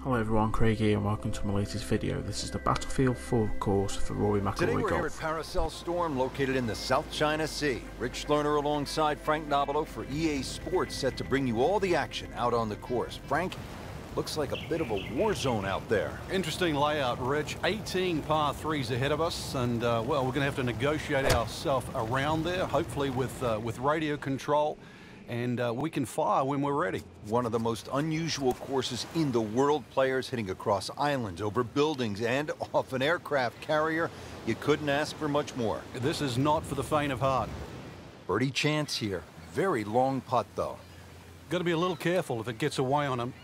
Hello everyone, Craig here and welcome to my latest video. This is the Battlefield 4 course for Rory McIlroy Today we're Golf. here at Paracel Storm, located in the South China Sea. Rich Lerner alongside Frank Nobilo for EA Sports, set to bring you all the action out on the course. Frank, looks like a bit of a war zone out there. Interesting layout, Rich. 18 par 3s ahead of us, and well, we're going to have to negotiate ourselves around there, hopefully with radio control, and we can fire when we're ready. One of the most unusual courses in the world. Players hitting across islands, over buildings, and off an aircraft carrier. You couldn't ask for much more. This is not for the faint of heart. Birdie chance here. Very long putt, though. Got to be a little careful if it gets away on him.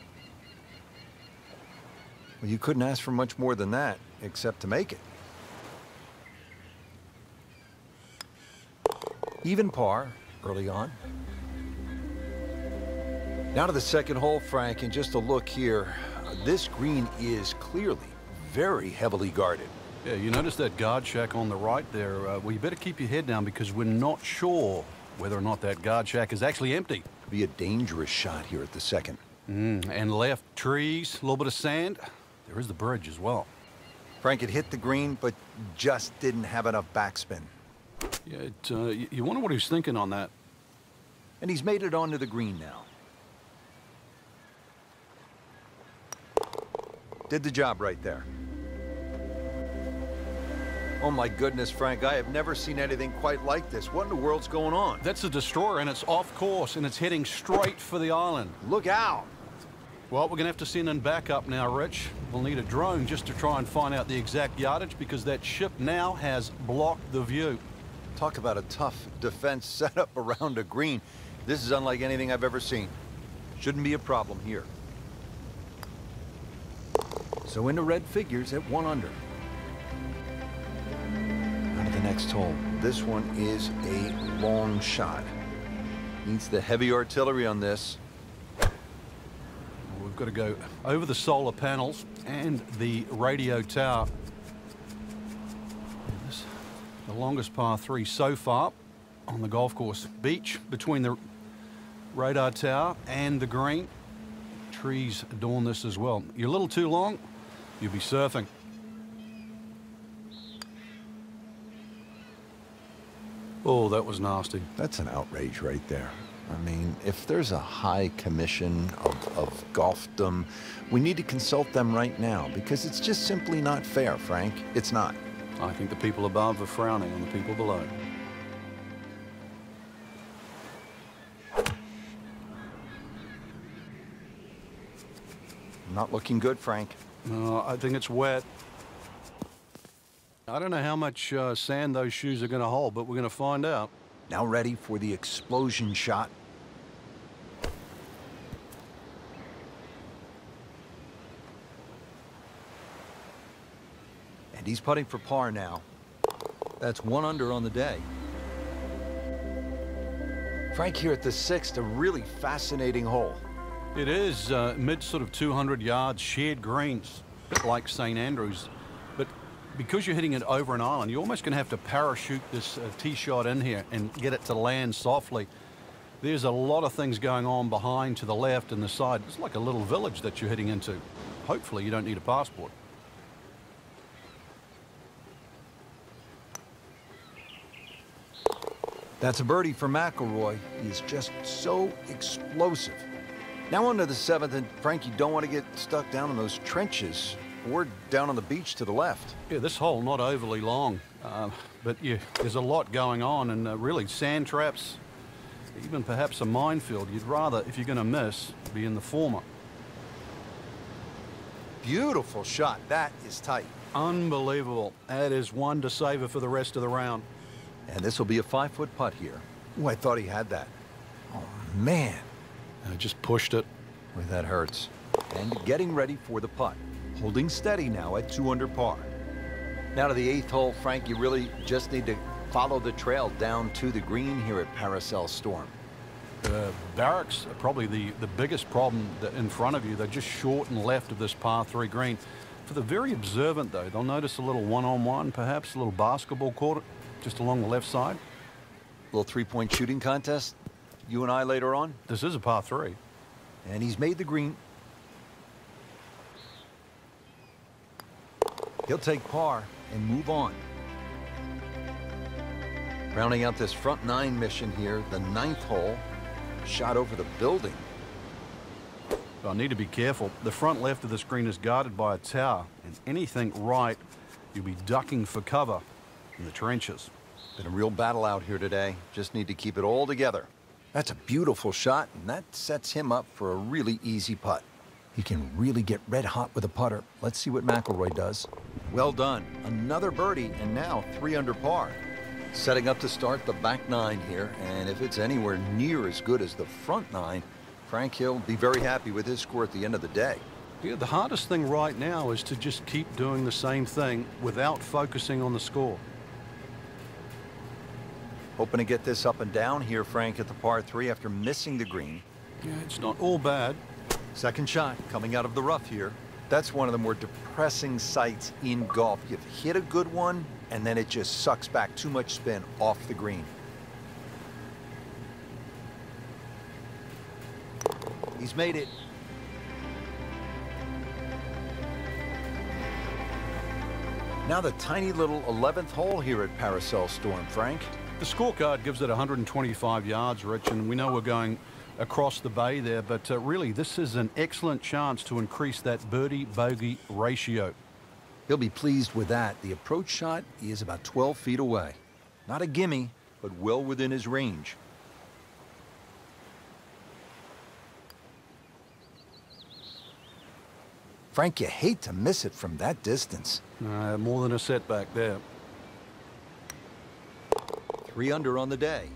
Well, you couldn't ask for much more than that, except to make it. Even par early on. Now to the second hole, Frank, and just a look here. This green is clearly very heavily guarded. Yeah, you notice that guard shack on the right there. Well, you better keep your head down because we're not sure whether or not that guard shack is actually empty. Could be a dangerous shot here at the second. And left, trees, a little bit of sand. There is the bridge as well. Frank, it hit the green, but just didn't have enough backspin. Yeah, you wonder what he was thinking on that. And he's made it onto the green now. Did the job right there. Oh my goodness, Frank, I have never seen anything quite like this. What in the world's going on? That's a destroyer, and it's off course, and it's heading straight for the island. Look out! Well, we're going to have to send in backup now, Rich. We'll need a drone just to try and find out the exact yardage because that ship now has blocked the view. Talk about a tough defense set up around a green. This is unlike anything I've ever seen. Shouldn't be a problem here. So into red figures at 1 under. On to the next hole. This one is a long shot. Needs the heavy artillery on this. We've got to go over the solar panels and the radio tower. This is the longest par 3 so far on the golf course. Beach between the radar tower and the green. Trees adorn this as well. You're a little too long, you'll be surfing. Oh, that was nasty. That's an outrage right there. I mean, if there's a high commission of golfdom, we need to consult them right now because it's just simply not fair, Frank. It's not. I think the people above are frowning on the people below. Not looking good, Frank. I think it's wet. I don't know how much sand those shoes are going to hold, but we're going to find out. Now ready for the explosion shot. And he's putting for par now. That's 1 under on the day. Frank here at the 6th, a really fascinating hole. It is mid sort of 200 yards, shared greens, a bit like St. Andrews. But because you're hitting it over an island, you're almost going to have to parachute this tee shot in here and get it to land softly. There's a lot of things going on behind to the left and the side. It's like a little village that you're heading into. Hopefully you don't need a passport. That's a birdie for McIlroy. He is just so explosive. Now on to the 7th, and Frank, you don't want to get stuck down in those trenches or down on the beach to the left. Yeah, this hole not overly long, but yeah, there's a lot going on, and really sand traps, even perhaps a minefield. You'd rather, if you're going to miss, be in the former. Beautiful shot. That is tight. Unbelievable. That is one to savor for the rest of the round. And this will be a 5-foot putt here. Oh, I thought he had that. Oh, man. Just pushed it. Boy, that hurts. And getting ready for the putt. Holding steady now at 2 under par. Now to the 8th hole, Frank, you really just need to follow the trail down to the green here at Paracel Storm. Barracks are probably the biggest problem in front of you. They're just short and left of this par 3 green. For the very observant, though, they'll notice a little one-on-one, perhaps a little basketball court just along the left side. A little three-point shooting contest. You and I later on. This is a par 3. And he's made the green. He'll take par and move on. Rounding out this front nine mission here, the 9th hole, shot over the building. I need to be careful. The front left of the screen is guarded by a tower, and anything right, you'll be ducking for cover in the trenches. Been a real battle out here today. Just need to keep it all together. That's a beautiful shot, and that sets him up for a really easy putt. He can really get red hot with a putter. Let's see what McIlroy does. Well done. Another birdie, and now 3 under par. Setting up to start the back nine here, and if it's anywhere near as good as the front nine, Frank Hill will be very happy with his score at the end of the day. Yeah, the hardest thing right now is to just keep doing the same thing without focusing on the score. Hoping to get this up and down here, Frank, at the par 3 after missing the green. Yeah, it's not all bad. Second shot coming out of the rough here. That's one of the more depressing sights in golf. You've hit a good one, and then it just sucks back too much spin off the green. He's made it. Now the tiny little 11th hole here at Parasol Storm, Frank. The scorecard gives it 125 yards, Rich, and we know we're going across the bay there, but really this is an excellent chance to increase that birdie-bogey ratio. He'll be pleased with that. The approach shot is about 12 feet away. Not a gimme, but well within his range. Frank, you hate to miss it from that distance. More than a setback there. 3 under on the day.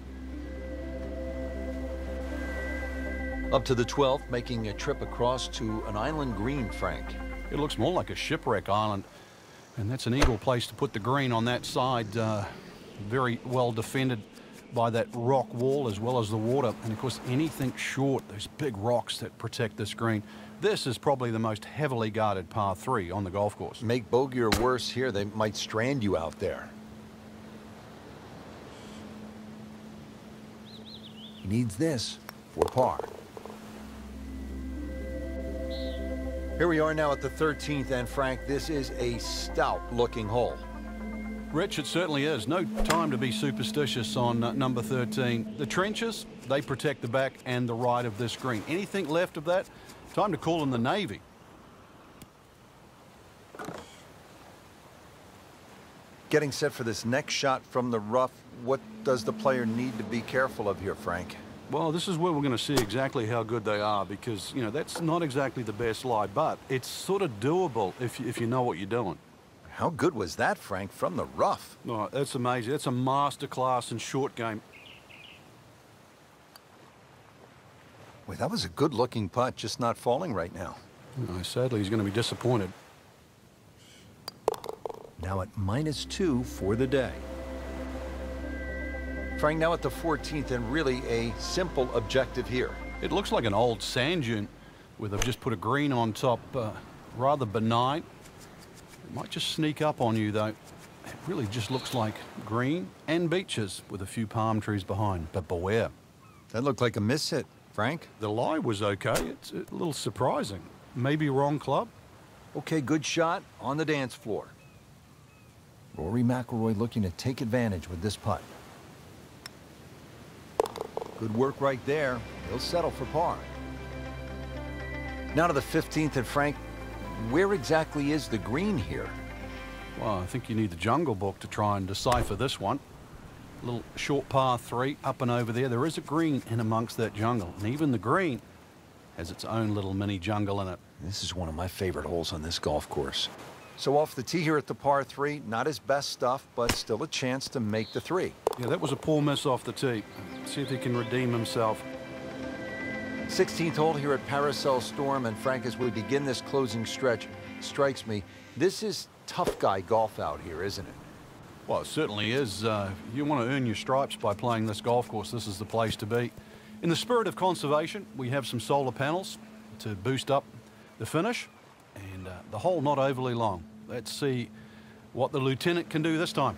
Up to the 12th, making a trip across to an island green, Frank. It looks more like a shipwreck island, and that's an eagle place to put the green on that side. Very well defended by that rock wall as well as the water, and of course anything short, those big rocks that protect this green. This is probably the most heavily guarded par 3 on the golf course. Make bogey or worse here, they might strand you out there. He needs this for par. Here we are now at the 13th, and Frank, this is a stout-looking hole. Rich, it certainly is. No time to be superstitious on number 13. The trenches, they protect the back and the right of this green. Anything left of that, time to call in the Navy. Getting set for this next shot from the rough, what does the player need to be careful of here, Frank? Well, this is where we're going to see exactly how good they are, because, you know, that's not exactly the best lie, but it's sort of doable if you know what you're doing. How good was that, Frank, from the rough? Oh, that's amazing. That's a master class in short game. Well, that was a good-looking putt, just not falling right now. Sadly, he's going to be disappointed. Now at -2 for the day. Frank, now at the 14th, and really a simple objective here. It looks like an old sand dune where they've just put a green on top, rather benign. It might just sneak up on you, though. It really just looks like green and beaches with a few palm trees behind, but beware. That looked like a miss hit, Frank. The lie was okay. It's a little surprising. Maybe wrong club. Okay, good shot on the dance floor. Rory McIlroy looking to take advantage with this putt. Good work right there. He'll settle for par. Now to the 15th, and Frank, where exactly is the green here? Well, I think you need the Jungle Book to try and decipher this one. A little short par 3 up and over there. There is a green in amongst that jungle, and even the green has its own little mini jungle in it. This is one of my favorite holes on this golf course. So off the tee here at the par 3, not his best stuff, but still a chance to make the 3. Yeah, that was a poor miss off the tee. See if he can redeem himself. 16th hole here at Parasol Storm, and Frank, as we begin this closing stretch, strikes me, this is tough guy golf out here, isn't it? Well, it certainly is. You want to earn your stripes by playing this golf course. This is the place to be. In the spirit of conservation, we have some solar panels to boost up the finish, and the hole not overly long. Let's see what the lieutenant can do this time.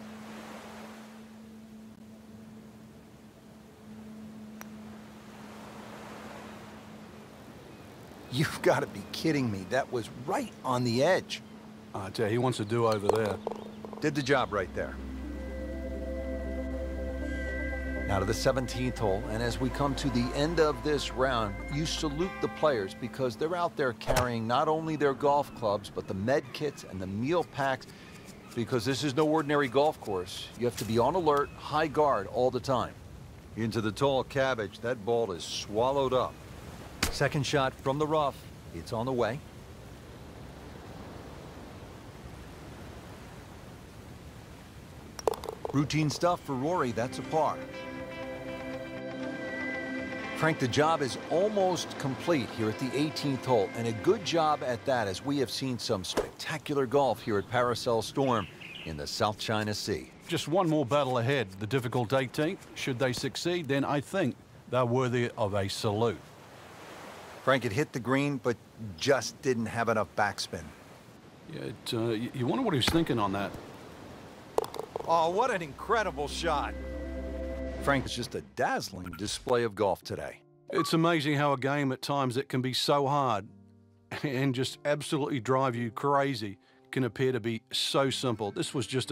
You've got to be kidding me. That was right on the edge. I tell you, he wants to do over there. Did the job right there. Now to the 17th hole, and as we come to the end of this round, you salute the players because they're out there carrying not only their golf clubs, but the med kits and the meal packs, because this is no ordinary golf course. You have to be on alert, high guard all the time. Into the tall cabbage, that ball is swallowed up. Second shot from the rough, it's on the way. Routine stuff for Rory, that's a par. Frank, the job is almost complete here at the 18th hole, and a good job at that, as we have seen some spectacular golf here at Paracel Storm in the South China Sea. Just one more battle ahead, the difficult 18th. Should they succeed, then I think they're worthy of a salute. Frank, it hit the green, but just didn't have enough backspin. Yeah, you wonder what he was thinking on that. Oh, what an incredible shot. Frank, it's just a dazzling display of golf today. It's amazing how a game at times that can be so hard and just absolutely drive you crazy can appear to be so simple. This was just a